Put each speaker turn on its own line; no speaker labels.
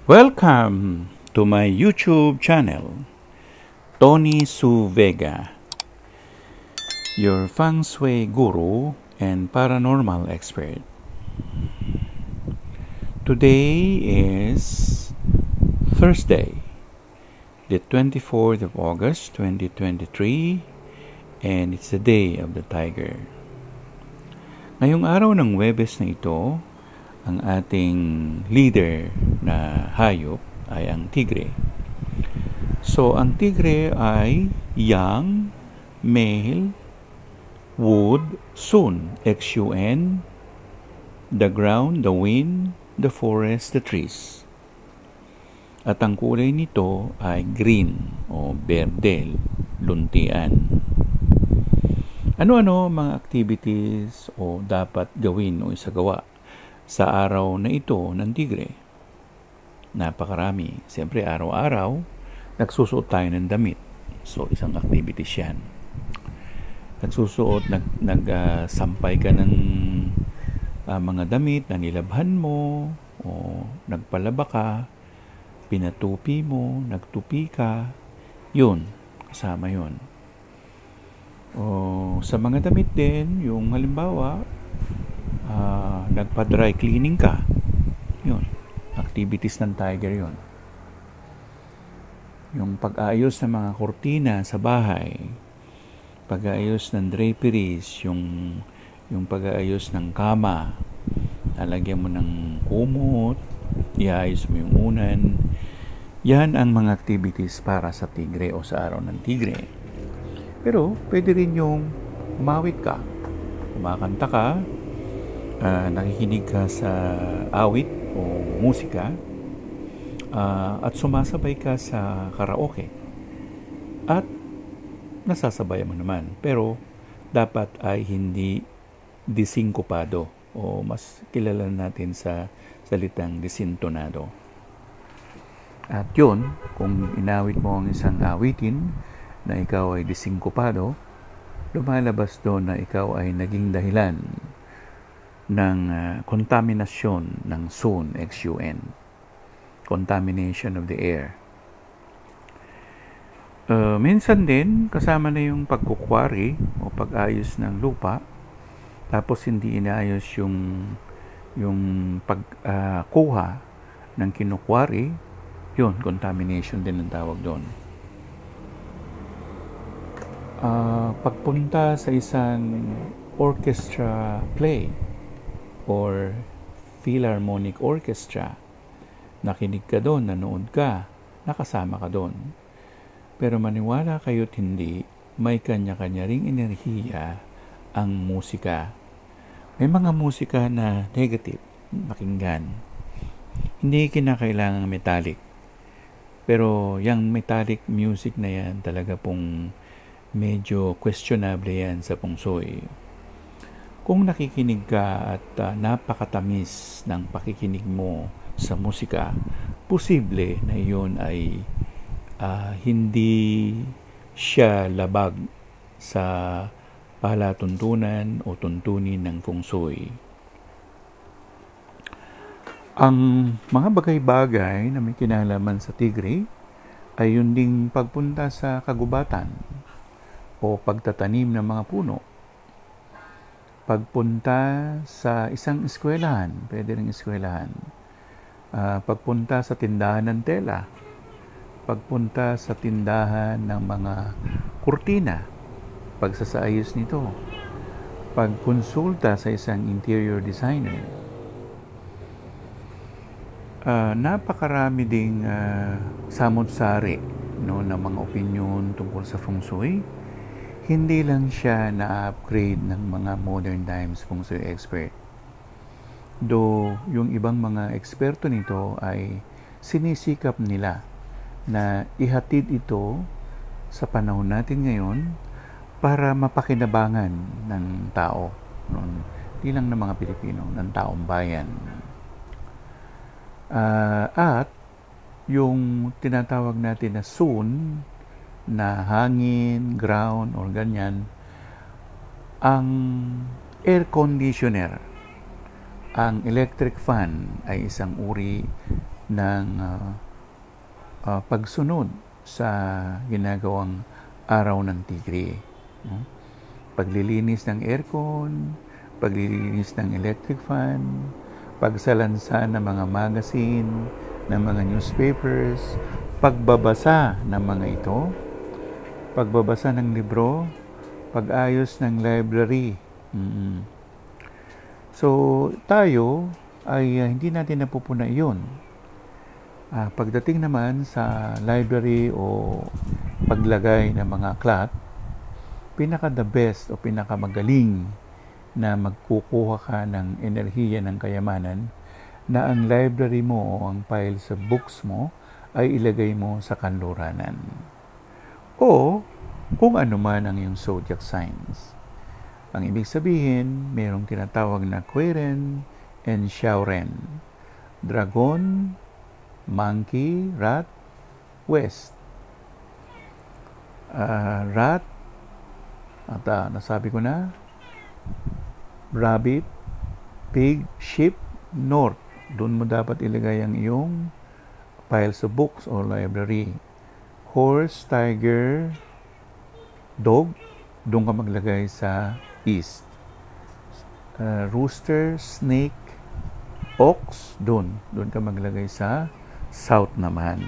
Welcome to my YouTube channel, Tony Su Vega, your feng shui guru and paranormal expert. Today is Thursday, the 24th of August 2023, and it's the day of the tiger. Ngayong araw ng Huwebes na ito, ang ating leader na hayop ay ang tigre. So, ang tigre ay yang, male, wood, sun, X-U-N, the ground, the wind, the forest, the trees. At ang kulay nito ay green o berde, luntian. Ano-ano mga activities o dapat gawin o isagawa sa araw na ito ng tigre? Napakarami. Siyempre, araw-araw, nagsusuot tayo ng damit. So, isang activities yan. Nagsusuot, nagsampay ka ng mga damit na nilabhan mo, o nagpalaba ka, pinatupi mo, nagtupi ka, yun, kasama yun. O, sa mga damit din, yung halimbawa, nagpa-dry cleaning ka. Yun. Activities ng tiger yun. Yung pag-ayos ng mga kortina sa bahay, pag-ayos ng draperies, yung pag-ayos ng kama, lalagyan mo ng kumot, iayos mo yung unan. Yan ang mga activities para sa tigre o sa araw ng tigre. Pero pwede rin yung umawit ka, kumakanta ka, nakikinig ka sa awit o musika, at sumasabay ka sa karaoke. At nasasabayan mo naman. Pero dapat ay hindi disinkopado o mas kilala natin sa salitang disintonado. At yun, kung inawit mo ang isang awitin na ikaw ay disinkopado, lumalabas doon na ikaw ay naging dahilan ng contamination ng sun, X-U-N, contamination of the air. Minsan din kasama na yung pagkukwari o pag-ayos ng lupa, tapos hindi inaayos yung pagkuha ng kinukwari, yun, contamination din ang tawag doon. Pagpunta sa isang orchestra play or philharmonic orchestra, nakinig ka doon, nanood ka, nakasama ka doon. Pero maniwala kayo't hindi, may kanya-kanya ring enerhiya ang musika. May mga musika na negative, pakinggan. Hindi kinakailangang metallic. Pero yung metallic music na yan, talaga pong medyo questionable yan sa feng shui. Kung nakikinig ka at napakatamis ng pakikinig mo sa musika, posible na iyon ay hindi siya labag sa palatuntunan o tuntunin ng feng shui. Ang mga bagay-bagay na may kinalaman sa tigre ay yun ding pagpunta sa kagubatan o pagtatanim ng mga puno. Pagpunta sa isang eskwelahan, pwede rin eskwelahan. Pagpunta sa tindahan ng tela. Pagpunta sa tindahan ng mga kurtina, pagsasaayos nito. Pagkonsulta sa isang interior designer. Napakarami ding samot-sari ng mga opinion tungkol sa feng shui. Hindi lang siya na-upgrade ng mga modern times feng shui expert. Though yung ibang mga eksperto nito ay sinisikap nila na ihatid ito sa panahon natin ngayon para mapakinabangan ng tao. Hindi lang ng mga Pilipino, ng taong bayan. At yung tinatawag natin na sun, na hangin, ground, or ganyan, ang air conditioner, ang electric fan ay isang uri ng pagsunod sa ginagawang araw ng tigre. Paglilinis ng aircon, paglilinis ng electric fan, pagsalansa ng mga magazine, ng mga newspapers, pagbabasa ng mga ito, pagbabasa ng libro, pag-ayos ng library. So, tayo ay hindi natin napupuna iyon. Pagdating naman sa library o paglagay ng mga aklat, pinaka-the best o pinaka-magaling na magkukuha ka ng enerhiya ng kayamanan na ang library mo o ang pile sa books mo ay ilagay mo sa kanluranan. O kung ano man ang iyong zodiac signs. Ang ibig sabihin, mayroong tinatawag na Quirin and Shauren. Dragon, monkey, rat, west. Rat, at nasabi ko na, rabbit, pig, sheep, north. Doon mo dapat ilagay ang iyong piles of books or library. Horse, tiger, dog, doon ka maglagay sa east. Rooster, snake, ox, doon ka maglagay sa south naman.